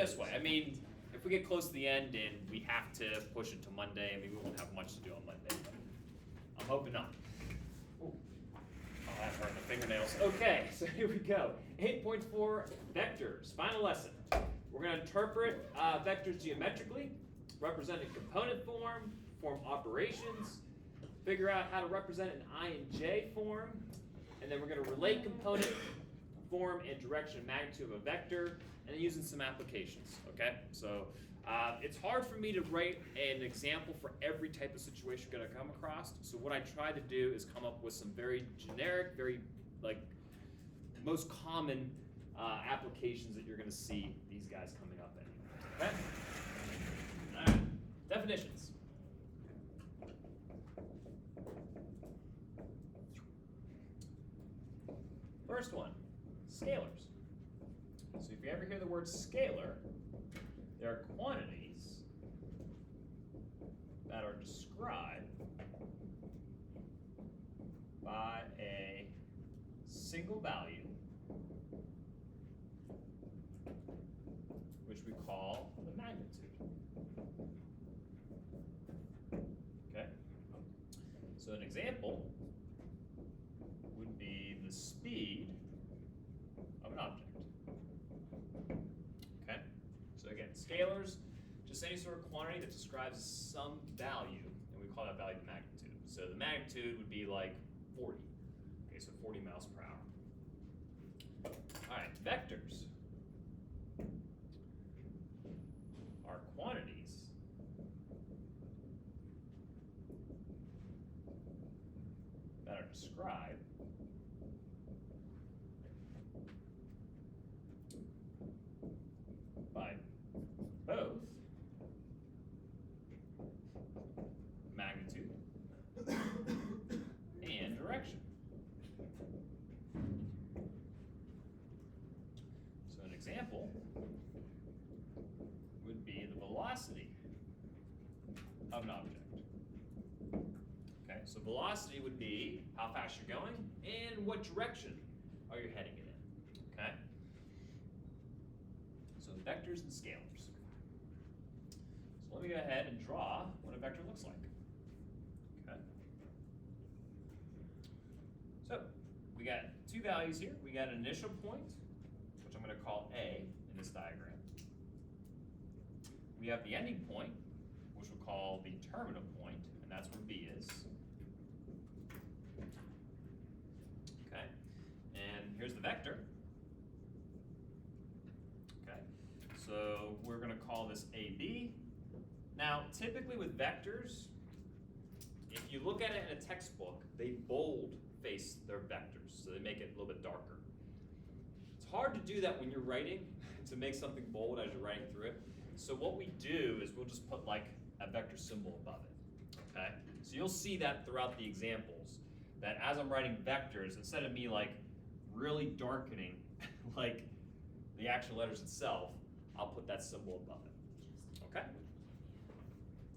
this way. I mean, if we get close to the end and we have to push it to Monday, maybe we won't have much to do on Monday. But I'm hoping not. Ooh. Oh, that hurt the fingernails. Okay, so here we go. 8.4 vectors. Final lesson. We're going to interpret vectors geometrically, represent in component form, perform operations, figure out how to represent an I and J form, and then we're going to relate component form and direction and magnitude of a vector, and then using some applications, okay? So it's hard for me to write an example for every type of situation you're going to come across, so what I try to do is come up with some very generic, very most common applications that you're going to see these guys coming up in, okay? All right, definitions. First one, scalars. So if you ever hear the word scalar, there are quantities that are described by a single value, which we call the magnitude. Okay? So an example would be the speed of an object. Okay? So again, scalars, just any sort of quantity that describes some value, and we call that value the magnitude. So the magnitude would be like 40. Okay, so 40 miles per hour. All right, vectors are quantities that are described by both magnitude and direction. So an example would be the velocity of an object. Okay, so velocity would be how fast you're going and what direction are you heading it in. Okay? So vectors and scalars. So let me go ahead and draw what a vector looks like. Okay. So we got two values here. We got an initial point, which I'm going to call A in this diagram. We have the ending point, which we'll call the terminal point, and that's where B is. Okay. And here's the vector. Okay. So we're going to call this AB. Now, typically with vectors, if you look at it in a textbook, they bold face their vectors, so they make it a little bit darker. It's hard to do that when you're writing, to make something bold as you're writing through it. So what we do is we'll just put like a vector symbol above it, okay? So you'll see that throughout the examples, that as I'm writing vectors, instead of me like really darkening like the actual letters itself, I'll put that symbol above it, okay?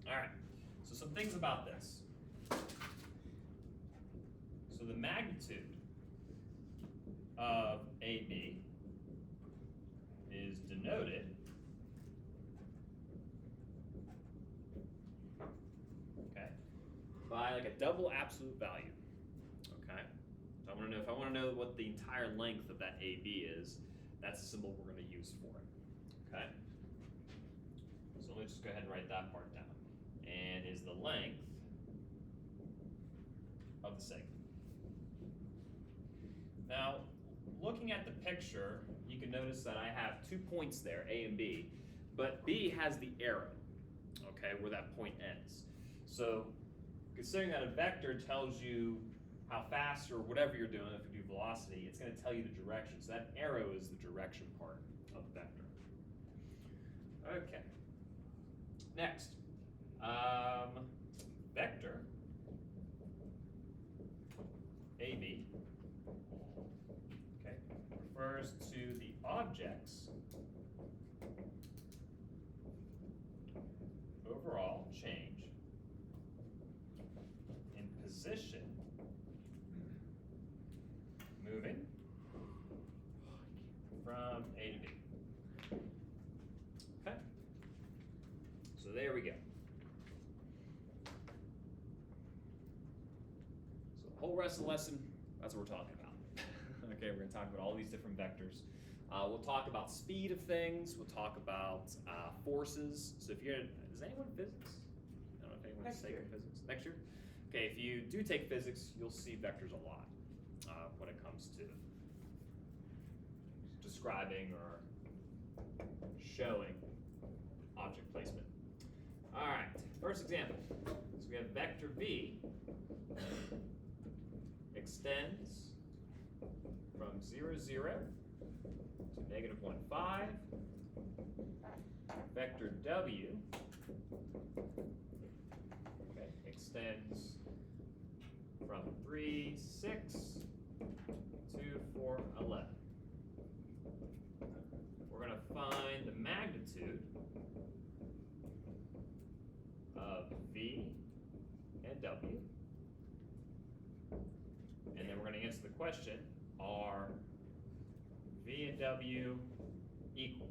All right, so some things about this. So the magnitude of AB is denoted by like a double absolute value. Okay, so I want to know if I want to know what the entire length of that AB is. That's the symbol we're going to use for it. Okay, so let me just go ahead and write that part down. And is the length of the segment. Now, looking at the picture, you can notice that I have 2 points there, A and B, but B has the arrow, okay, where that point ends. So, considering that a vector tells you how fast or whatever you're doing, if you do velocity, it's going to tell you the direction. So that arrow is the direction part of the vector. Okay. Next, vector AB, okay, refers to the object's overall change in position moving from A to B. there we go. So the whole rest of the lesson, that's what we're talking about. Okay, we're going to talk about all these different vectors. We'll talk about speed of things. We'll talk about forces. So if you're, does anyone physics? I don't know if anyone's taking physics. Next year? Okay, if you do take physics, you'll see vectors a lot when it comes to describing or showing object placement. All right, first example. So we have vector v extends from 0, 0 to negative 1, 5. Vector w extends from 3, 6 to 4, 11. We're going to find the magnitude of v and w. And then we're going to answer the question, are v and w equal?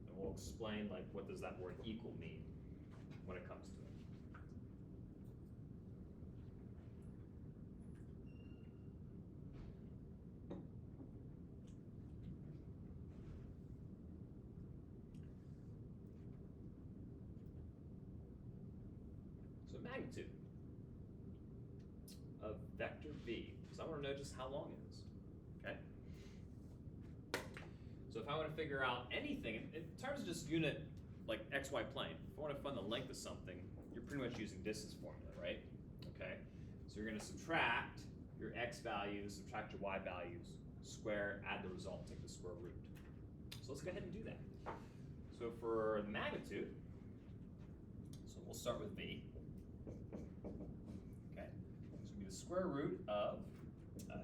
And we'll explain, like, what does that word equal mean when it comes to it. So magnitude of vector v. So I want to know just how long it is. Okay? So if I want to figure out anything, in terms of just unit, like xy plane, if I want to find the length of something, you're pretty much using distance formula, right? Okay? So you're going to subtract your x values, subtract your y values, square, add the result, take the square root. So let's go ahead and do that. So for the magnitude, so we'll start with v. Okay? So it's going to be the square root of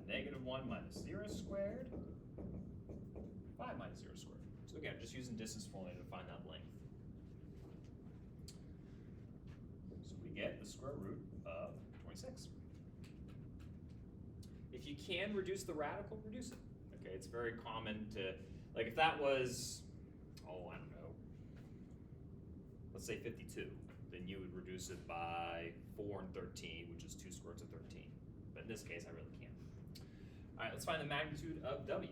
negative 1 minus 0 squared, 5 minus 0 squared. So again, just using distance formula to find that length. So we get the square root of 26. If you can reduce the radical, reduce it. Okay, it's very common to, like if that was, oh, I don't know, let's say 52, then you would reduce it by 4 and 13, which is 2 square roots of 13. But in this case, I really can't. All right, let's find the magnitude of w.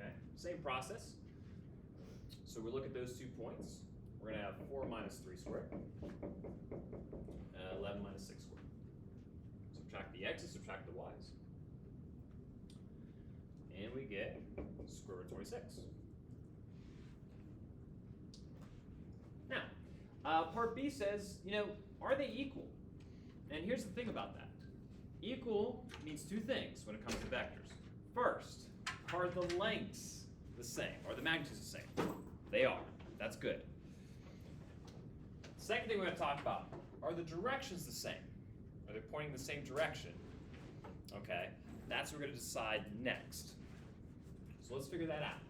Okay, same process. So we look at those 2 points. We're going to have 4 minus 3 squared, 11 minus 6 squared. Subtract the x's, subtract the y's. And we get square root of 26. Now, part B says, you know, are they equal? And here's the thing about that. Equal means 2 things when it comes to vectors. First, are the lengths the same? Are the magnitudes the same? They are. That's good. Second thing we're going to talk about, are the directions the same? Are they pointing the same direction? Okay, that's what we're going to decide next. So let's figure that out.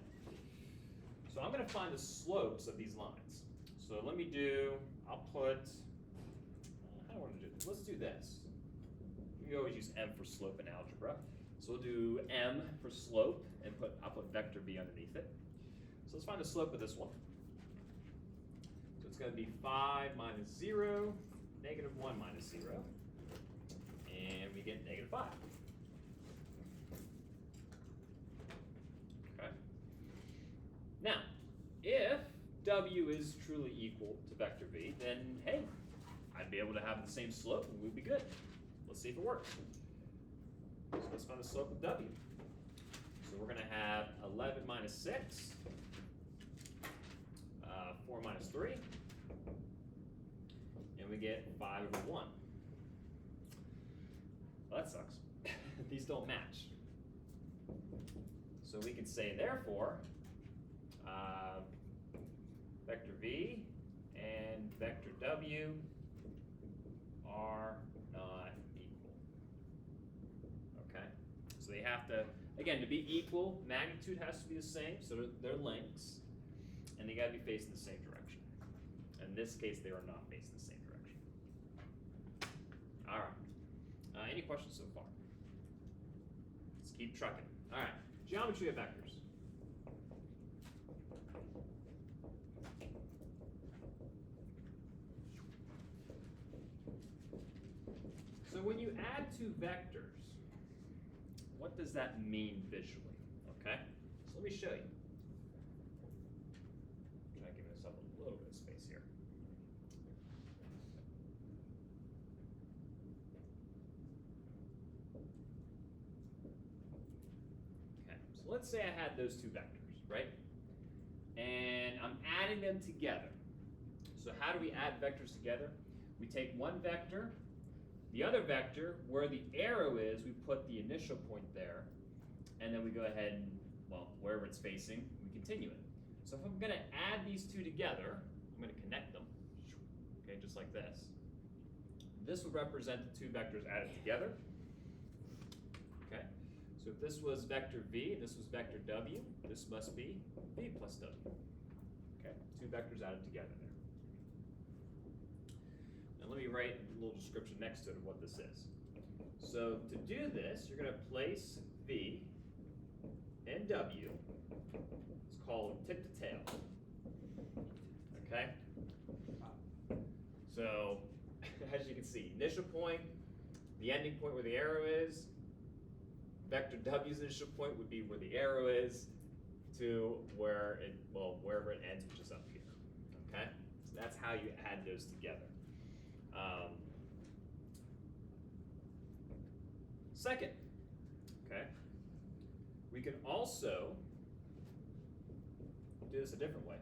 So I'm going to find the slopes of these lines. So let me do, I'll put, how do I want to do this? Let's do this. We always use m for slope in algebra. So we'll do m for slope and I'll put vector v underneath it. So let's find the slope of this one. So it's going to be 5 minus 0, negative 1 minus 0, and we get negative 5. Okay. Now, if w is truly equal to vector v, then hey, I'd be able to have the same slope and we'd be good. Let's see if it works. So let's find the slope of w. So we're going to have 11 minus 6, 4 minus 3, and we get 5 over 1. Well, that sucks. These don't match. So we could say, therefore, vector v and vector w are not equal. Okay? So they have to, again, to be equal, magnitude has to be the same, so they're lengths, and they got to be facing the same direction. In this case, they are not facing the same direction. All right. Any questions so far? Let's keep trucking. All right. Geometry of vectors. vectors, what does that mean visually? Okay, so let me show you. Try to give myself a little bit of space here. Okay, so let's say I had those two vectors, right? And I'm adding them together. So how do we add vectors together? We take one vector, the other vector, where the arrow is, we put the initial point there, and then we go ahead and, well, wherever it's facing, we continue it. So if I'm gonna add these two together, I'm gonna connect them, okay, just like this. This would represent the two vectors added together, okay? So if this was vector v and this was vector w, this must be v plus w, okay? Two vectors added together there. Now let me write a little description next to it of what this is. So to do this, you're gonna place v and w. It's called tip to tail. Okay? So as you can see, initial point, the ending point where the arrow is, vector w's initial point would be where the arrow is to where it, well, wherever it ends, which is up here. Okay? So that's how you add those together. Second, okay, we can also do this a different way.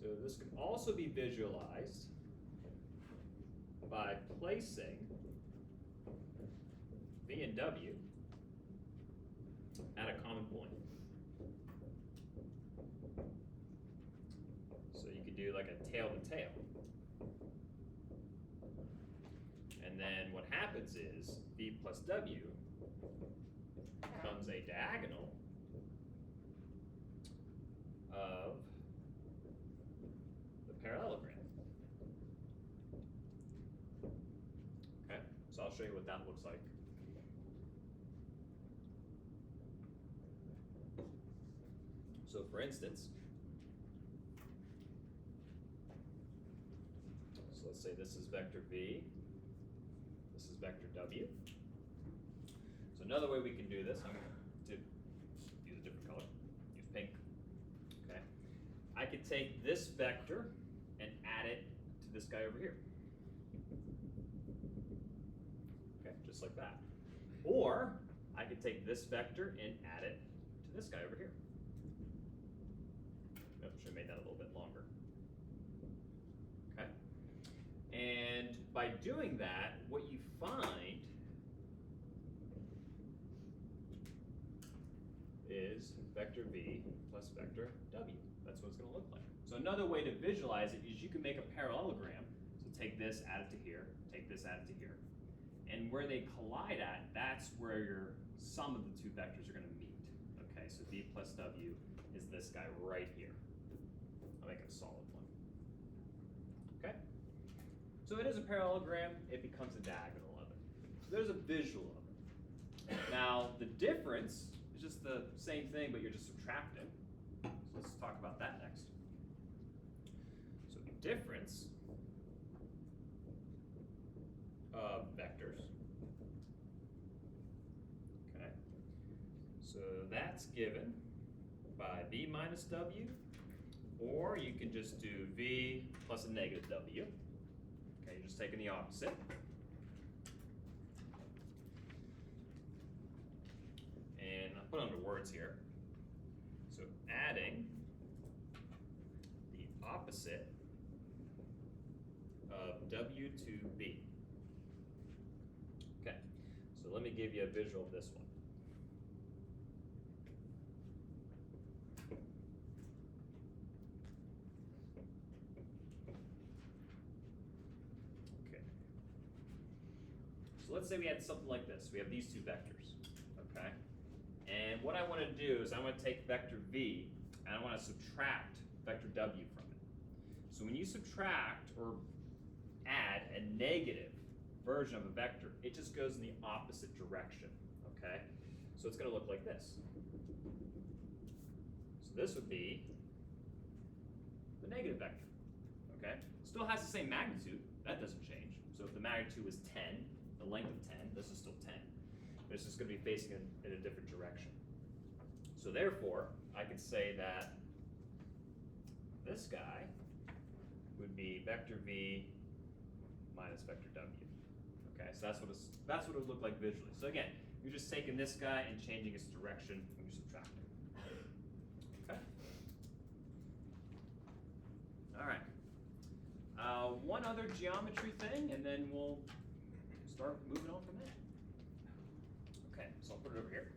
So this can also be visualized by placing v and w at a common point. So you could do like a tail to tail. And then what happens is v plus w becomes a diagonal of the parallelogram. Okay, so I'll show you what that looks like. So for instance, so let's say this is vector v, this is vector w. So another way we can do this, I'm going to use a different color, use pink. Okay, I could take this vector and add it to this guy over here. Okay, just like that. Or I could take this vector and add it to this guy over here. Nope, should have made that a little bit longer. Okay, and by doing that, what you find is vector v plus vector w. That's what it's going to look like. So another way to visualize it is you can make a parallelogram. So take this, add it to here, take this, add it to here. And where they collide at, that's where your sum of the two vectors are going to meet. Okay, so v plus w is this guy right here. I'll make it a solid one. Okay? So it is a parallelogram, it becomes a diagonal of it. So there's a visual of it. Now, the difference is just the same thing, but you're just subtracting. So let's talk about that next. So the difference of vectors, okay, so that's given by v minus w, or you can just do v plus a negative w. Okay, you're just taking the opposite. And I'll put under words here. So adding the opposite of w to v. Okay, so let me give you a visual of this one. Okay. So let's say we had something like this. We have these two vectors, okay? And what I want to do is I want to take vector v and I want to subtract vector w from it. So when you subtract or add a negative version of a vector, it just goes in the opposite direction, okay? So it's going to look like this. So this would be the negative vector, okay? Still has the same magnitude, that doesn't change. So if the magnitude was 10, the length of 10, this is still 10. But it's just going to be facing in a different direction. So therefore, I could say that this guy would be vector v minus vector w. Okay, so that's what it would look like visually. So again, you're just taking this guy and changing its direction when you're subtracting. Okay. All right. One other geometry thing, and then we'll start moving on from there. Okay, so I'll put it over here.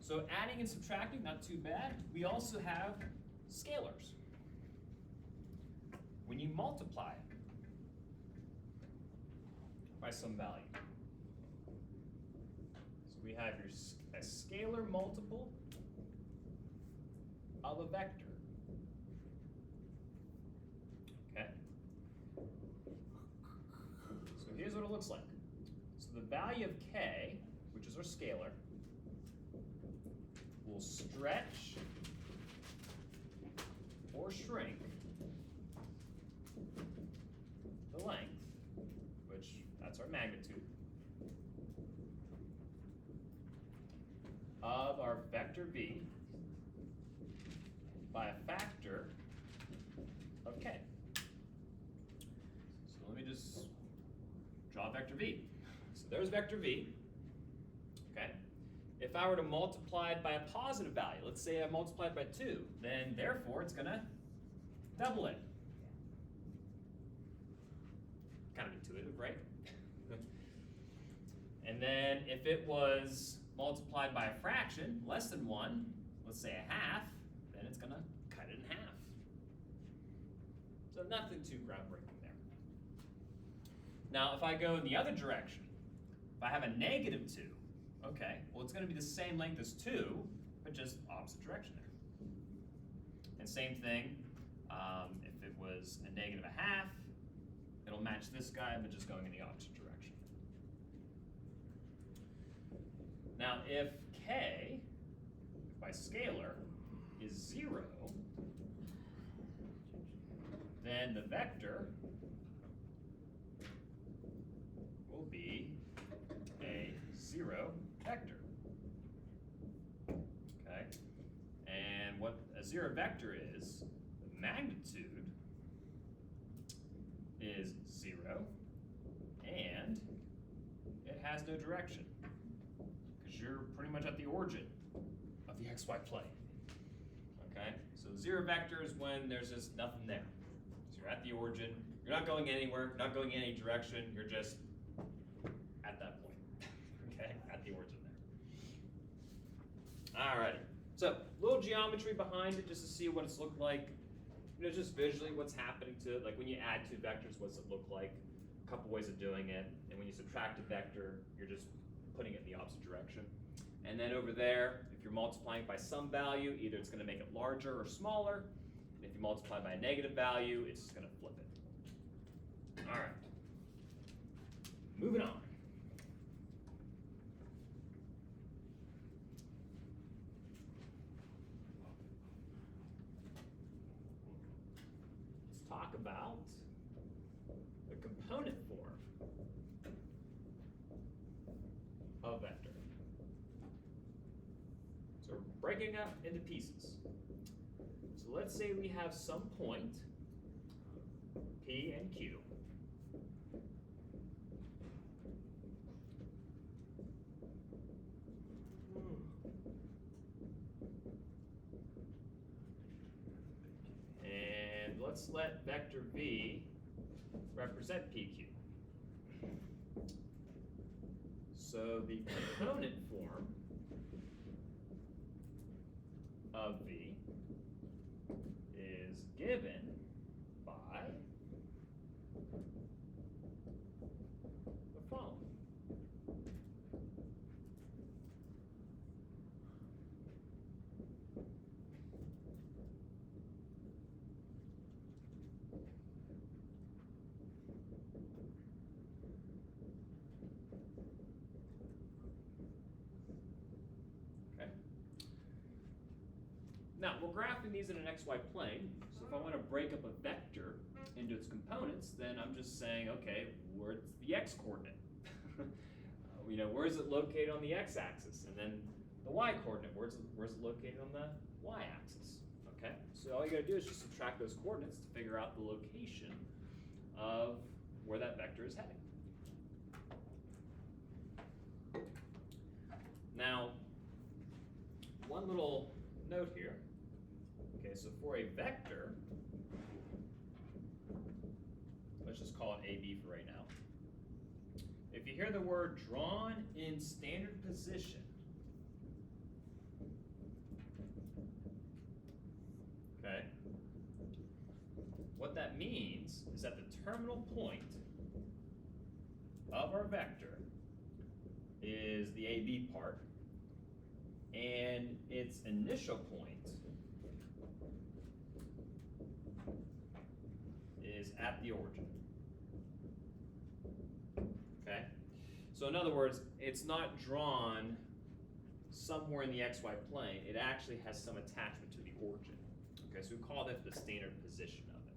So adding and subtracting, not too bad. We also have scalars. When you multiply it by some value. So we have a scalar multiple of a vector. Okay? So here's what it looks like. So the value of k, which is our scalar, will stretch or shrink the length, which that's our magnitude, of our vector v by a factor of k. So let me just draw vector v. So there's vector v, okay? If I were to multiply it by a positive value, let's say I multiply it by 2, then therefore it's gonna double it. Kind of intuitive, right? And then if it was multiplied by a fraction, less than 1, let's say a half, then it's gonna cut it in half. So nothing too groundbreaking there. Now if I go in the other direction, if I have a negative 2, okay, well it's gonna be the same length as 2, but just opposite direction there. And same thing, if it was a negative a half, it'll match this guy, but just going in the opposite direction. Now if k, by scalar, is 0, then the vector will be a 0 vector. Okay? And what a 0 vector is, the magnitude is 0, and it has no direction, because you're pretty much at the origin of the xy plane. Okay? So 0 vector is when there's just nothing there. So you're at the origin, you're not going anywhere, not going in any direction, you're just at that point. Okay? At the origin there. Alrighty. So, little geometry behind it just to see what it's looked like. You know, just visually what's happening to it. Like when you add two vectors, what's it look like? A couple ways of doing it. And when you subtract a vector, you're just putting it in the opposite direction. And then over there, if you're multiplying by some value, either it's going to make it larger or smaller. And if you multiply by a negative value, it's just going to flip it. All right. Moving on. Let's talk about the component form of vector. So we're breaking up into pieces. So let's say we have some point, P and Q. And let's let vector V represent PQ. So the component form of V is given by the following. Now, we're graphing these in an xy plane, so if I want to break up a vector into its components, then I'm just saying, okay, where's the x-coordinate? Where is it located on the x-axis? And then the y-coordinate, where's it located on the y-axis? Okay, so all you gotta do is just subtract those coordinates to figure out the location of where that vector is heading. Now, one little note here. Okay, so for a vector, let's just call it AB for right now. If you hear the word drawn in standard position, okay, what that means is that the terminal point of our vector is the AB part, and its initial point is at the origin. Okay? So in other words, it's not drawn somewhere in the xy plane, it actually has some attachment to the origin. Okay, so we call that the standard position of it.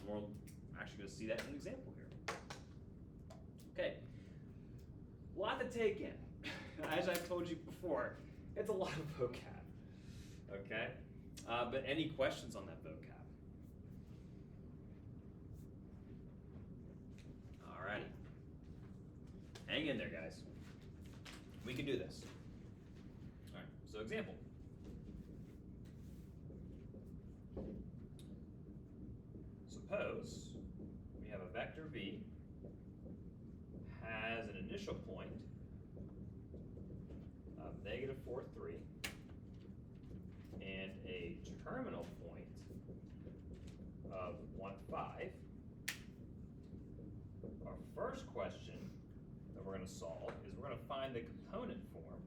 And we're actually going to see that in an example here. Okay, a lot to take in. As I've told you before, it's a lot of vocab. Okay, but any questions on that vocab? Alrighty. Hang in there, guys. We can do this. Alright, so example. Suppose we have a vector v has an initial point of -4, 3 and a terminal point of 1, 5. Our first question that we're going to solve is we're going to find the component form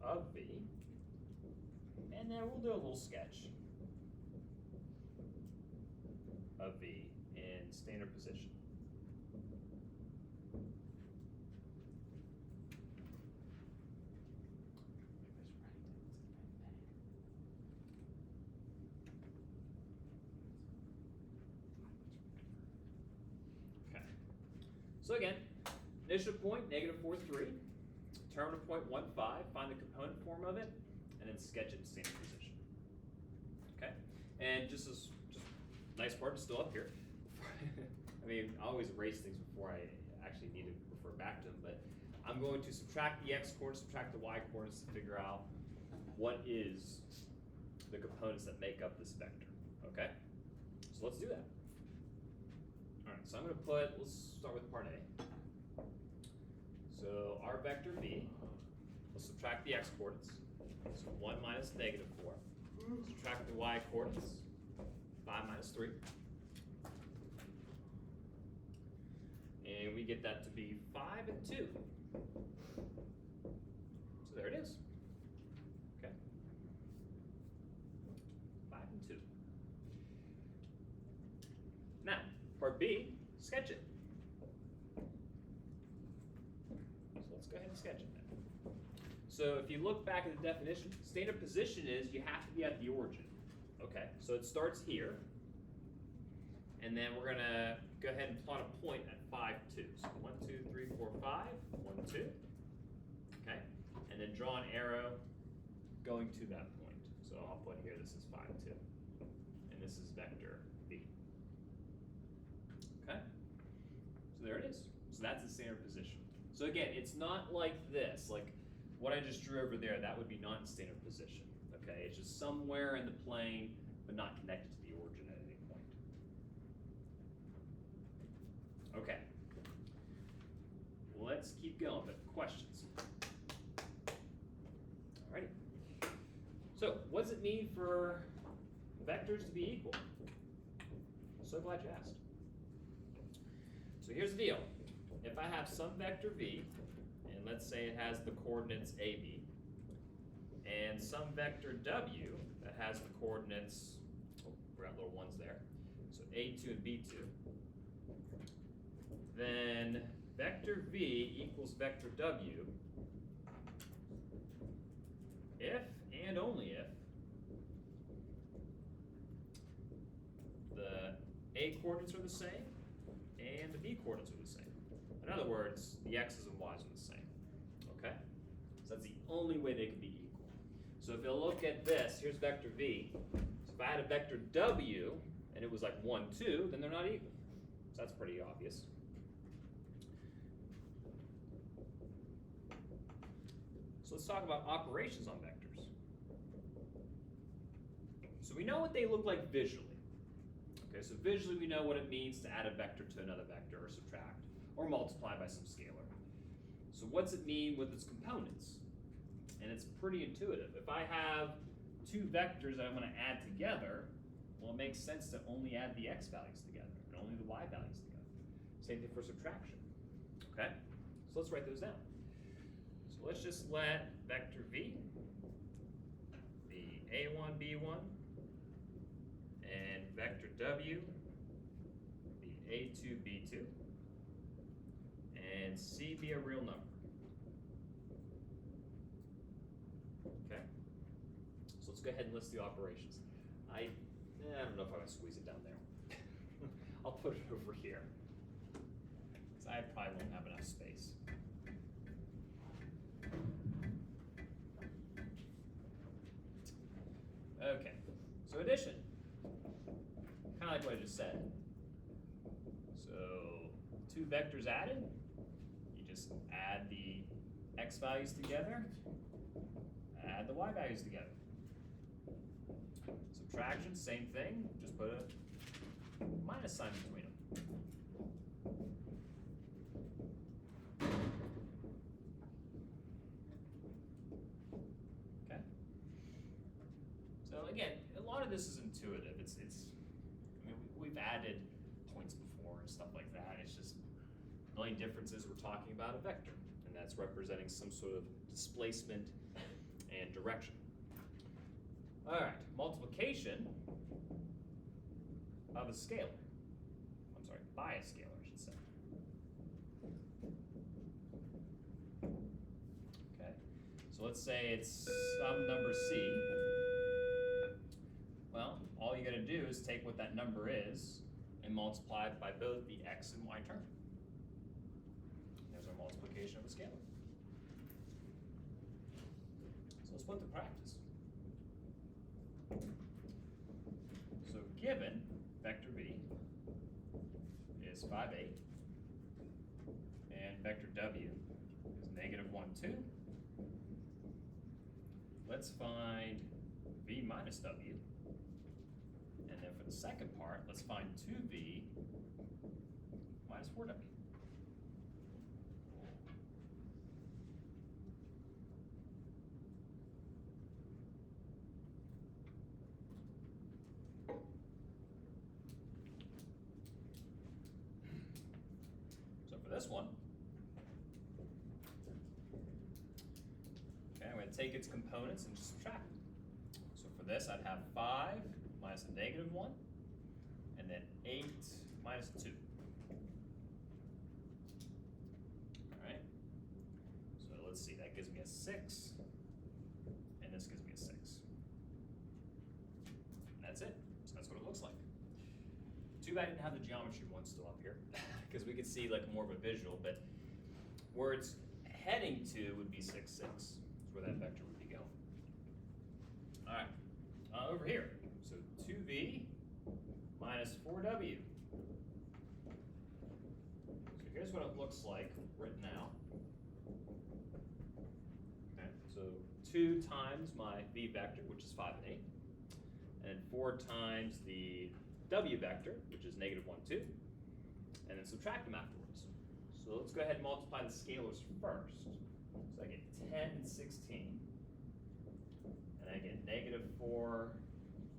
of v, and then we'll do a little sketch of v in standard position. Okay. So again, initial point, -4, 3. Terminal point, 1, 5. Find the component form of it, and then sketch it in standard position. Okay? And just nice part is still up here. I mean, I always erase things before I actually need to refer back to them, but I'm going to subtract the x coordinates, subtract the y coordinates to figure out what is the components that make up this vector, okay? So let's do that. All right, so I'm gonna let's start with part A. So our vector v, we'll subtract the x coordinates. So 1 minus -4. Subtract the y coordinates. 5 minus 3. And we get that to be 5 and 2. So there it is. Okay. 5 and 2. Now, part B, sketch it. So let's go ahead and sketch it then. So if you look back at the definition, standard position is you have to be at the origin. Okay, so it starts here, and then we're gonna go ahead and plot a point at 5, 2. So 1, 2, 3, 4, 5, 1, 2. Okay, and then draw an arrow going to that point. So I'll put here, this is 5, 2. And this is vector v. Okay, so there it is. So that's the standard position. So again, it's not like this, like what I just drew over there, that would be not in standard position. Okay, it's just somewhere in the plane, but not connected to the origin at any point. Okay, let's keep going, but questions? Alrighty. So, what does it mean for vectors to be equal? So glad you asked. So here's the deal. If I have some vector v, and let's say it has the coordinates AB, and some vector w that has the coordinates, oh, we got little ones there, so a2 and b2, then vector v equals vector w if and only if the A coordinates are the same and the B coordinates are the same. In other words, the X's and Y's are the same, okay? So that's the only way they can be equal. So if you look at this, here's vector V. So if I had a vector W and it was like 1, 2, then they're not equal. So that's pretty obvious. So let's talk about operations on vectors. So we know what they look like visually. Okay, so visually we know what it means to add a vector to another vector or subtract or multiply by some scalar. So what's it mean with its components? And it's pretty intuitive. If I have two vectors that I'm going to add together, well, it makes sense to only add the x values together and only the y values together. Same thing for subtraction. Okay, so let's write those down. So let's just let vector v be a1, b1, and vector w be a2, b2, and c be a real number. Okay, so let's go ahead and list the operations. I don't know if I'm gonna squeeze it down there. I'll put it over here, because I probably won't have enough space. Okay, so addition, kind of like what I just said. So two vectors added, you just add the x values together, add the y values together. Subtraction, same thing, just put a minus sign between them. Okay. So again, a lot of this is intuitive. It's I mean, we've added points before and stuff like that. It's just the only difference is we're talking about a vector, and that's representing some sort of displacement and direction. All right, multiplication of a scalar. I'm sorry, by a scalar, I should say. Okay, so let's say it's some number c. Well, all you gotta do is take what that number is and multiply it by both the x and y term. There's our multiplication of a scalar. So let's put to practice. So given vector v is 5, 8, and vector w is negative 1, 2, let's find v minus w. And then for the second part, let's find 2v minus 4w. So for this one, okay, I'm going to take its components and just subtract them. So for this, I'd have 5 minus a negative 1, and then 8 minus 2. All right, so let's see, that gives me a 6, and this gives me a 6. And that's it, so that's what it looks like. Too bad I didn't have the geometry one still up here, because we could see like more of a visual, but where it's heading to would be 6, 6. That's where that vector would be going. All right, over here. So 2v minus 4w. So here's what it looks like written out. Okay, so 2 times my v vector, which is 5 and 8, and 4 times the w vector, which is negative 1, 2, and then subtract them afterwards. So let's go ahead and multiply the scalars first. So I get 10 and 16, and I get negative 4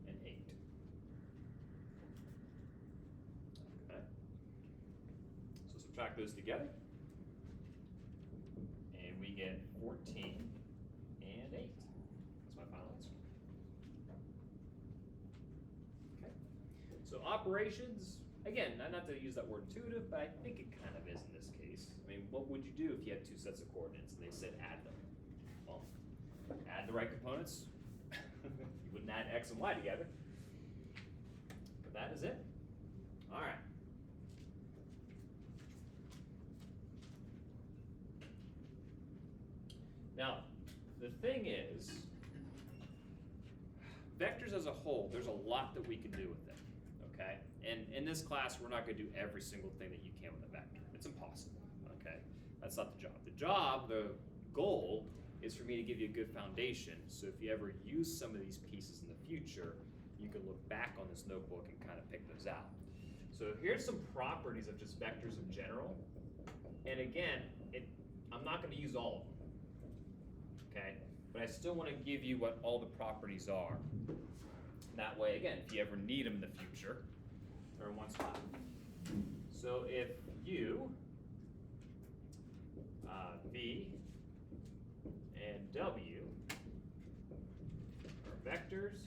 and 8. Okay. So subtract those together, and we get 14 and 8. That's my final answer. Okay. So operations, again, not to use that word intuitive, but I think it kind of is in this case. I mean, what would you do if you had two sets of coordinates and they said add them? Well, add the right components. You wouldn't add X and Y together. But that is it. All right. Now, the thing is, vectors as a whole, there's a lot that we can do with them, okay? And in this class, we're not gonna do every single thing that you can with a vector. It's impossible, okay? That's not the job. The goal, is for me to give you a good foundation, so if you ever use some of these pieces in the future, you can look back on this notebook and kind of pick those out. So here's some properties of just vectors in general. And again, I'm not gonna use all of them, okay? But I still wanna give you what all the properties are. That way, again, if you ever need them in the future, they're in one spot. So if U, V, and W are vectors,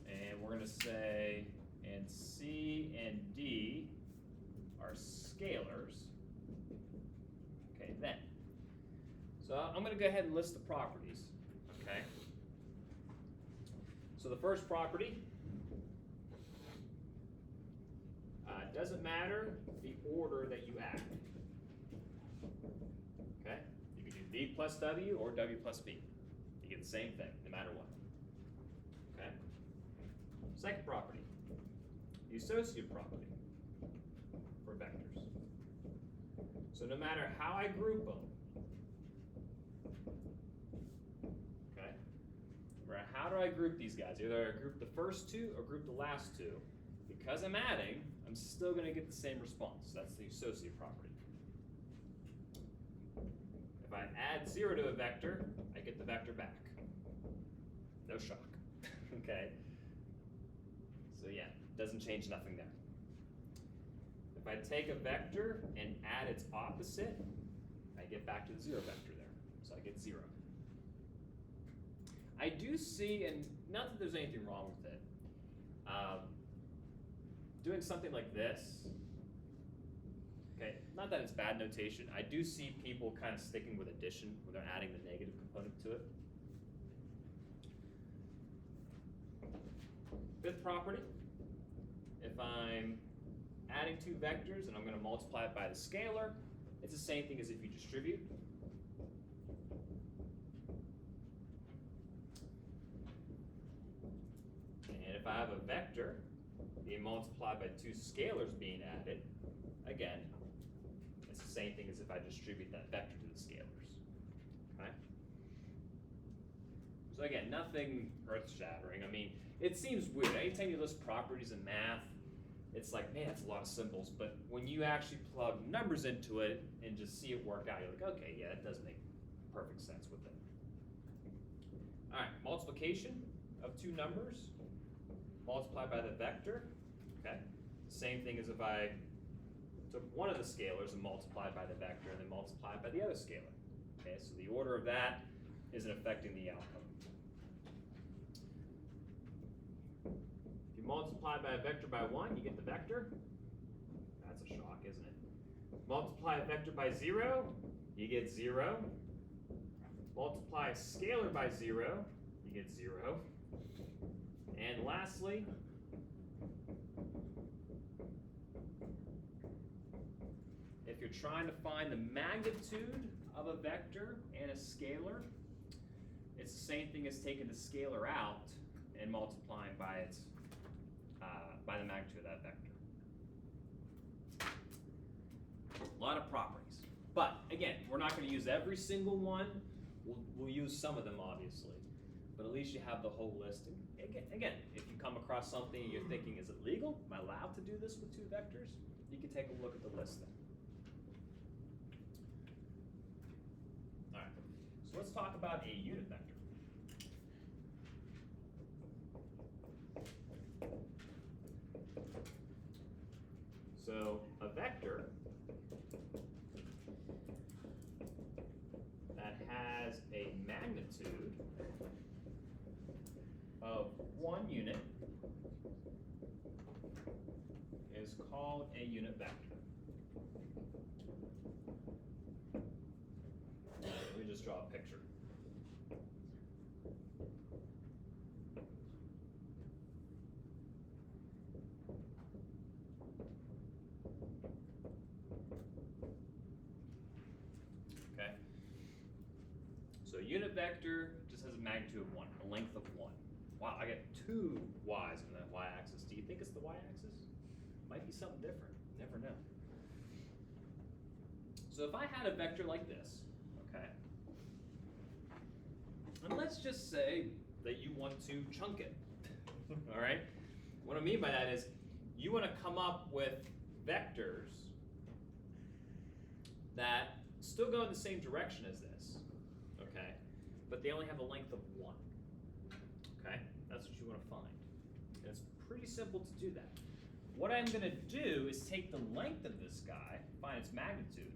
and we're gonna say, and C and D are scalars, okay, then. So I'm gonna go ahead and list the properties, okay? So the first property, doesn't matter the order that you add, okay? You can do V plus W or W plus V. You get the same thing, no matter what, okay? Second property, the associative property for vectors. So no matter how I group them, okay? How do I group these guys? Either I group the first two or group the last two. Because I'm adding, I'm still going to get the same response. That's the associative property. If I add 0 to a vector, I get the vector back. No shock. Okay? So yeah, doesn't change nothing there. If I take a vector and add its opposite, I get back to the 0 vector there. So I get 0. I do see, and not that there's anything wrong with it, doing something like this, okay, not that it's bad notation, I do see people kind of sticking with addition when they're adding the negative component to it. Fifth property, if I'm adding two vectors and I'm going to multiply it by the scalar, it's the same thing as if you distribute. And if I have a vector being multiplied by two scalars being added, again, it's the same thing as if I distribute that vector to the scalars, okay? So again, nothing earth-shattering. I mean, it seems weird. Anytime you list properties in math, it's like, man, that's a lot of symbols. But when you actually plug numbers into it and just see it work out, you're like, okay, yeah, that does make perfect sense with it. All right, multiplication of two numbers multiplied by the vector, okay? Same thing as if I took one of the scalars and multiplied by the vector and then multiplied by the other scalar. Okay, so the order of that isn't affecting the outcome. If you multiply by a vector by 1, you get the vector. That's a shock, isn't it? Multiply a vector by 0, you get 0. Multiply a scalar by 0, you get 0. And lastly, if you're trying to find the magnitude of a vector and a scalar, it's the same thing as taking the scalar out and multiplying by its by the magnitude of that vector. A lot of properties, but again, we're not going to use every single one. We'll use some of them, obviously, but at least you have the whole list. And again, if you come across something and you're thinking, is it legal? Am I allowed to do this with two vectors? You can take a look at the list then. All right, so let's talk about a unit vector. So a vector that has a magnitude of 1 unit is called a unit vector. Let me just draw a picture. a unit vector just has a magnitude of 1, a length of 1. Wow, I got 2 y's on that y-axis. Do you think it's the y-axis? Might be something different. Never know. So if I had a vector like this, okay, and let's just say that you want to chunk it, all right? What I mean by that is you want to come up with vectors that still go in the same direction as this, okay, but they only have a length of 1, okay? That's what you want to find. And it's pretty simple to do that. What I'm going to do is take the length of this guy, find its magnitude,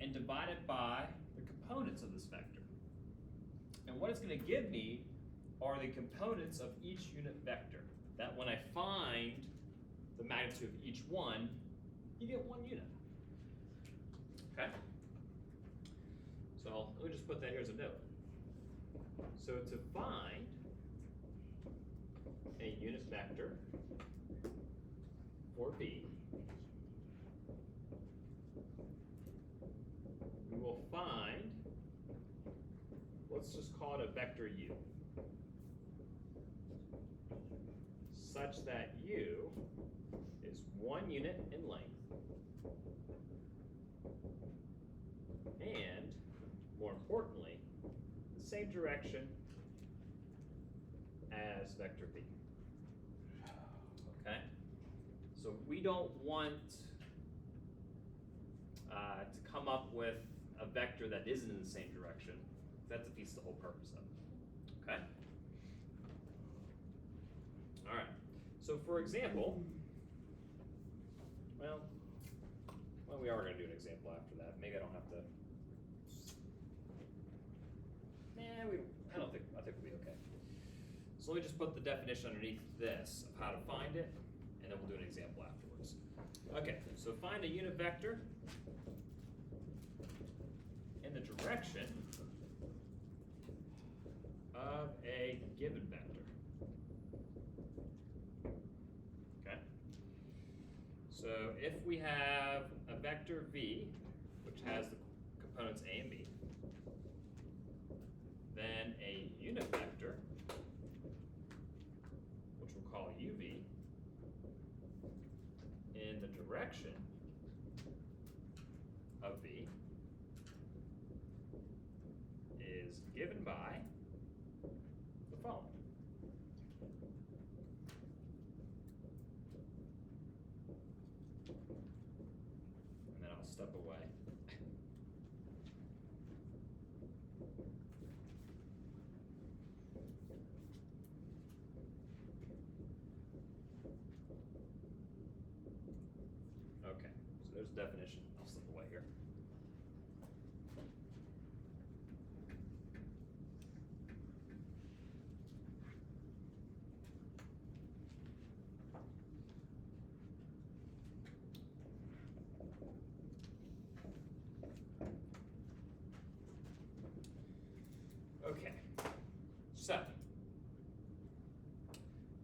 and divide it by the components of this vector. And what it's going to give me are the components of each unit vector, that when I find the magnitude of each one, you get 1 unit. Okay? So let me just put that here as a note. So to find a unit vector for V, we will find, let's just call it a vector U, such that U is 1 unit in length and, more importantly, the same direction as vector V. Okay? So we don't want to come up with a vector that isn't in the same direction. That defeats the whole purpose of it. Okay? All right. So for example, well, we are going to do an example after that. Maybe I don't have to. I think we'll be okay. So let me just put the definition underneath this of how to find it, and then we'll do an example afterwards. Okay, so find a unit vector in the direction of a given vector. Okay? So if we have a vector V, which has the components A and B, then a unit vector, which we'll call UV, in the direction of V is given by the following. And then I'll step away. Okay, so there's a definition. I'll slip away here. Okay, so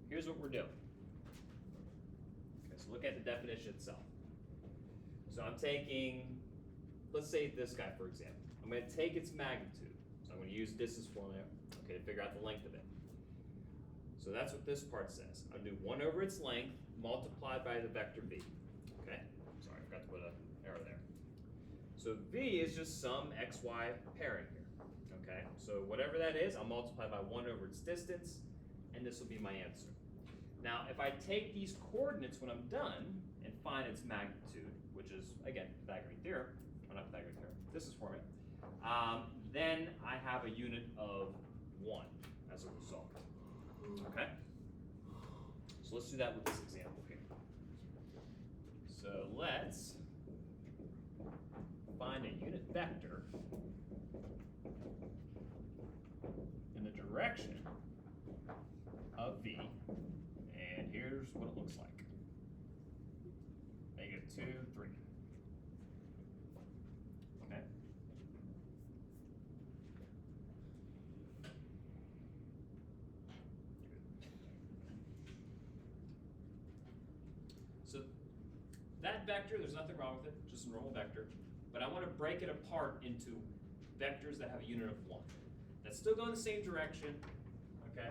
here's what we're doing. Okay, so look at the definition itself. So I'm taking, let's say this guy, for example. I'm going to take its magnitude. So I'm going to use this formula, okay, to figure out the length of it. So that's what this part says. I'll do 1 over its length multiplied by the vector V. Okay, sorry, I forgot to put an arrow there. So V is just some XY pairing here. Okay, so whatever that is, I'll multiply by 1 over its distance, and this will be my answer. Now, if I take these coordinates when I'm done and find its magnitude, which is, again, Pythagorean theorem, or not Pythagorean theorem, this is for me, then I have a unit of 1 as a result. Okay? So let's do that with this example here. So let's find a unit vector in the direction of V, and here's what it looks like. -2, 3. Okay. So that vector, there's nothing wrong with it, just a normal vector, but I want to break it apart into vectors that have a unit of 1. that's still going the same direction, okay?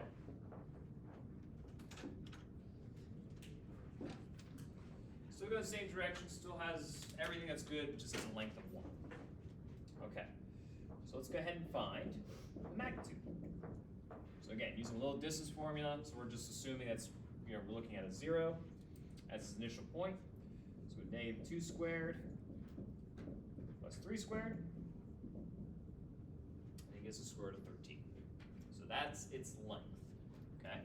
Still going the same direction, still has everything that's good, just has a length of 1. Okay, so let's go ahead and find the magnitude. So again, using a little distance formula, so we're just assuming that's, we're looking at a 0 as its initial point. So negative 2 squared plus 3 squared, and it gives us the square root of 13. So that's its length, okay?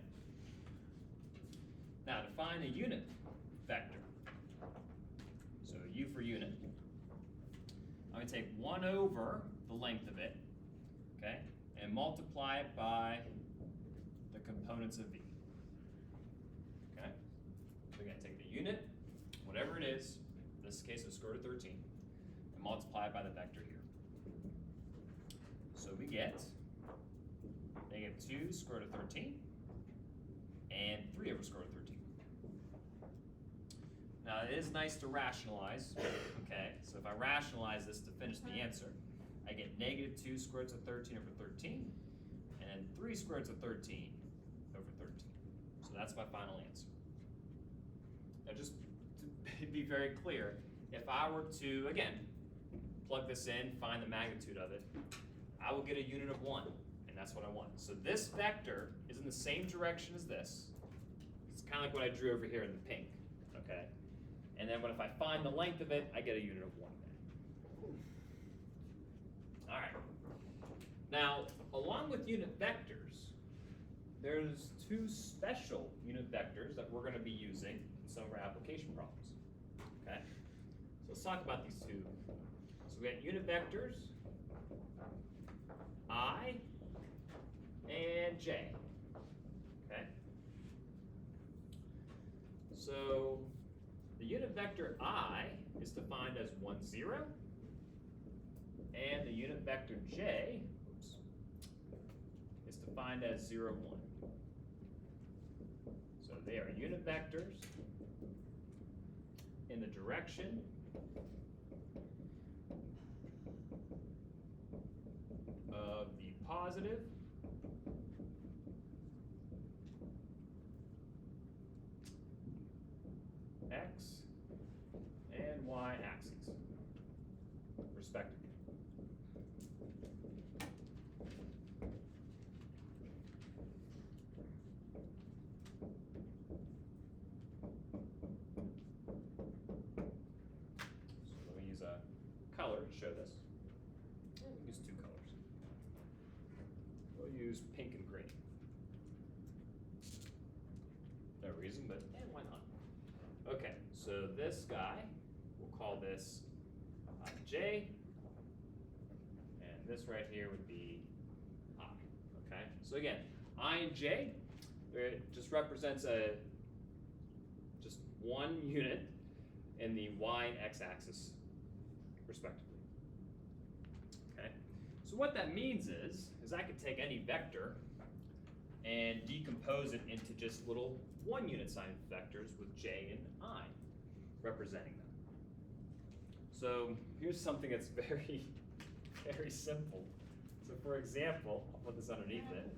Now to find a unit vector, so U for unit, I'm going to take 1 over the length of it, okay, and multiply it by the components of V. Okay? So we're going to take the unit, whatever it is, in this case it's square root of 13, and multiply it by the vector here. So we get negative 2 square root of 13 and 3 over square root of 13. Now it is nice to rationalize, okay? So if I rationalize this to finish the answer, I get negative 2 square roots of 13 over 13, and then 3 square roots of 13 over 13. So that's my final answer. Now just to be very clear, if I were to, again, plug this in, find the magnitude of it, I will get a unit of 1, and that's what I want. So this vector is in the same direction as this. It's kind of like what I drew over here in the pink, okay? And then if I find the length of it, I get a unit of 1 then. All right. Now, along with unit vectors, there's 2 special unit vectors that we're going to be using in some of our application problems. Okay? So let's talk about these 2. So we got unit vectors, I and J. Okay? So the unit vector I is defined as 1, 0, and the unit vector J, is defined as 0, 1. So they are unit vectors in the direction of the positive X and Y axes, respectively. So let me use a color to show this. We'll use 2 colors. We'll use pink and green. No reason, but why not? Okay, so this guy, we'll call this J, and this right here would be I, okay? So again, I and J, it just represents just 1 unit in the Y and X axis, respectively, okay? So what that means is I could take any vector and decompose it into just little 1 unit sign vectors with J and I representing them. So here's something that's very, very simple. So for example, I'll put this underneath it.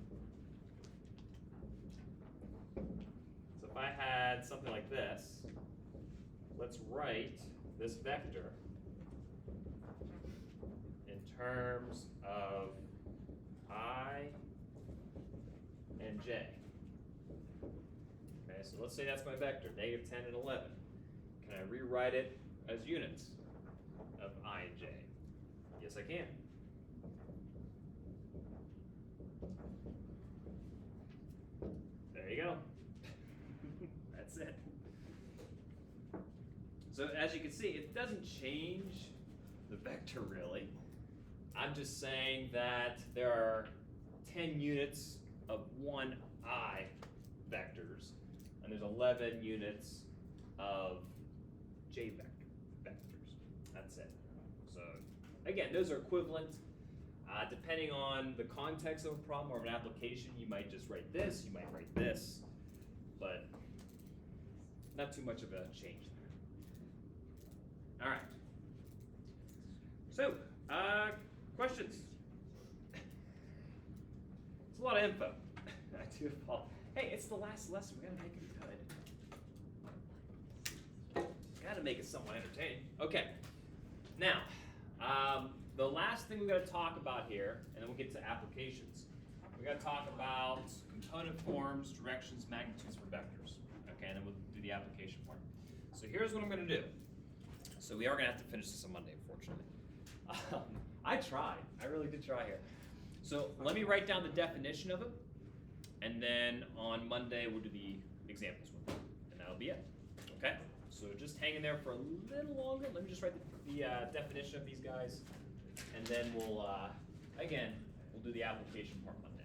So if I had something like this, let's write this vector in terms of I and J. Okay, so let's say that's my vector, negative 10 and 11. Can I rewrite it as units of I and J? Yes, I can. There you go. That's it. So as you can see, it doesn't change the vector really. I'm just saying that there are 10 units of 1 I vectors, and there's 11 units of J vectors. That's it. So again, those are equivalent. Depending on the context of a problem or an application, you might just write this, you might write this, but not too much of a change there. All right. So, questions? It's a lot of info. I do apologize. Hey, it's the last lesson. We gotta make it good. Gotta make it somewhat entertaining. Okay. Now, the last thing we gotta talk about here, and then we'll get to applications. We gotta talk about component forms, directions, magnitudes for vectors. Okay, and then we'll do the application part. So here's what I'm gonna do. So we are gonna have to finish this on Monday, unfortunately. I tried. I really did try here. So let me write down the definition of it, and then on Monday we'll do the examples with it, and that'll be it. Okay? So just hang in there for a little longer. Let me just write the definition of these guys, and then we'll again we'll do the application part Monday.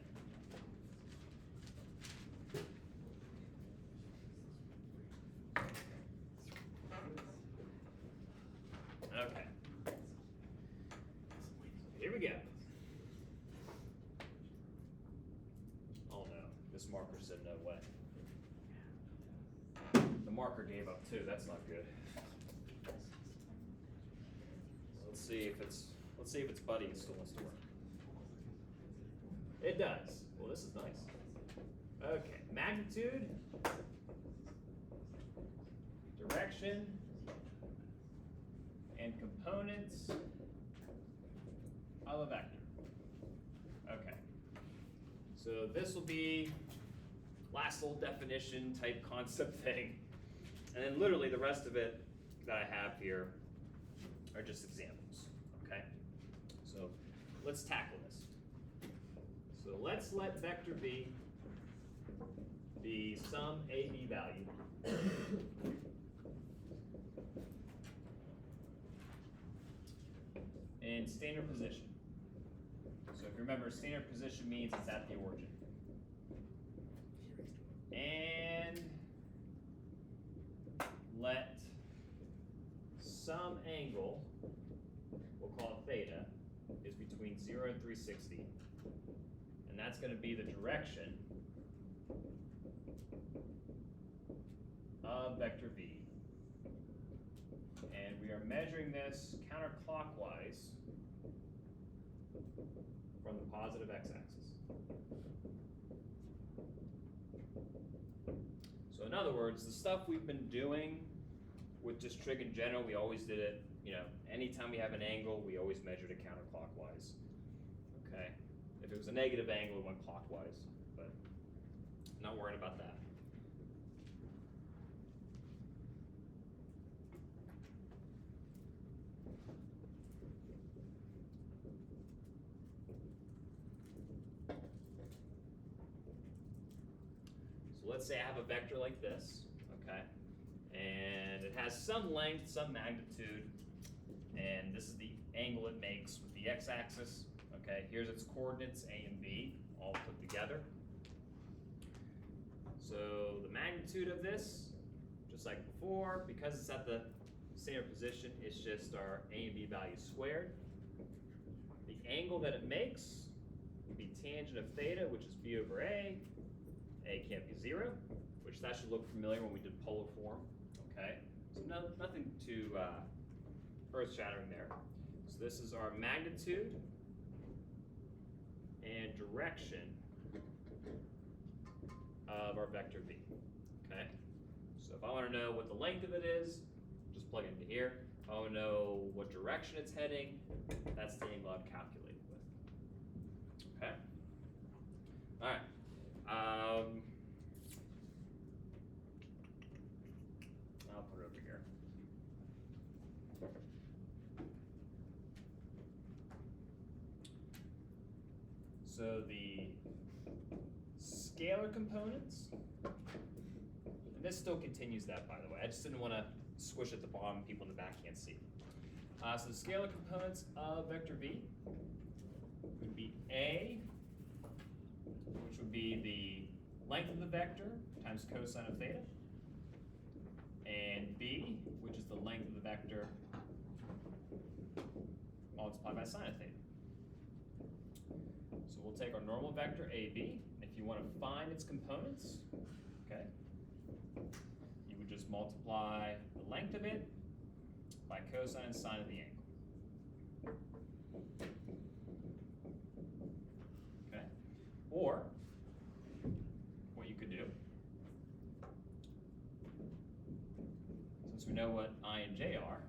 Okay. Here we go. Oh no, this marker said no way. The marker gave up too, that's not good. Let's see if its buddy still wants to work. It does. Well, this is nice. Okay, magnitude, direction, and components of a vector. Okay. So this will be last little definition type concept thing. And then literally the rest of it that I have here are just examples. Okay? So let's tackle this. So let's let vector B be some AB value in standard position. So if you remember, standard position means it's at the origin. And let some angle, we'll call it theta, is between 0 and 360. And that's going to be the direction of vector V. And we are measuring this counterclockwise from the positive x-axis. So in other words, the stuff we've been doing with just trig in general, we always did it, anytime we have an angle, we always measured it counterclockwise. Okay? If it was a negative angle, it went clockwise, but not worrying about that. So let's say I have a vector like this, okay? And it has some length, some magnitude, and this is the angle it makes with the x-axis, okay? Here's its coordinates, A and B, all put together. So the magnitude of this, just like before, because it's at the standard position, it's just our A and B values squared. The angle that it makes would be tangent of theta, which is B over A. A can't be 0, which that should look familiar when we did polar form, okay? So nothing too earth-shattering there. So this is our magnitude and direction of our vector V, okay? So if I want to know what the length of it is, just plug it into here. If I want to know what direction it's heading, that's the angle I've calculated with, okay? All right. I'll put it over here. So the scalar components, and this still continues that, by the way. I just didn't want to squish at the bottom, people in the back can't see. So the scalar components of vector V would be A, which would be the length of the vector times cosine of theta, and B, which is the length of the vector multiplied by sine of theta. So we'll take our normal vector AB, and if you want to find its components, okay, you would just multiply the length of it by cosine and sine of the angle. Okay, or and j are,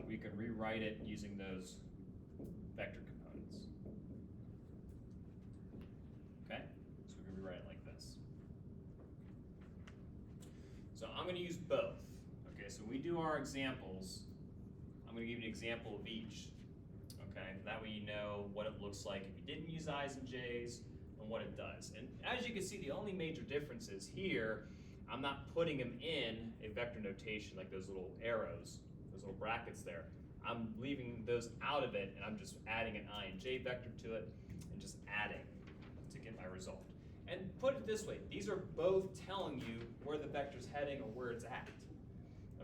we can rewrite it using those vector components. Okay? So we can rewrite it like this. So I'm going to use both. Okay, so when we do our examples, I'm going to give you an example of each. Okay, that way you know what it looks like if you didn't use i's and j's and what it does. And as you can see, the only major difference is here, I'm not putting them in a vector notation like those little arrows, those little brackets there. I'm leaving those out of it and I'm just adding an I and j vector to it and just adding to get my result. And put it this way, these are both telling you where the vector's heading or where it's at.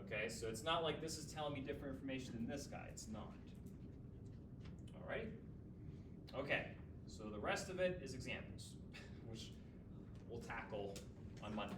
Okay, so it's not like this is telling me different information than this guy, it's not. Alright? Okay, so the rest of it is examples, which we'll tackle on Monday.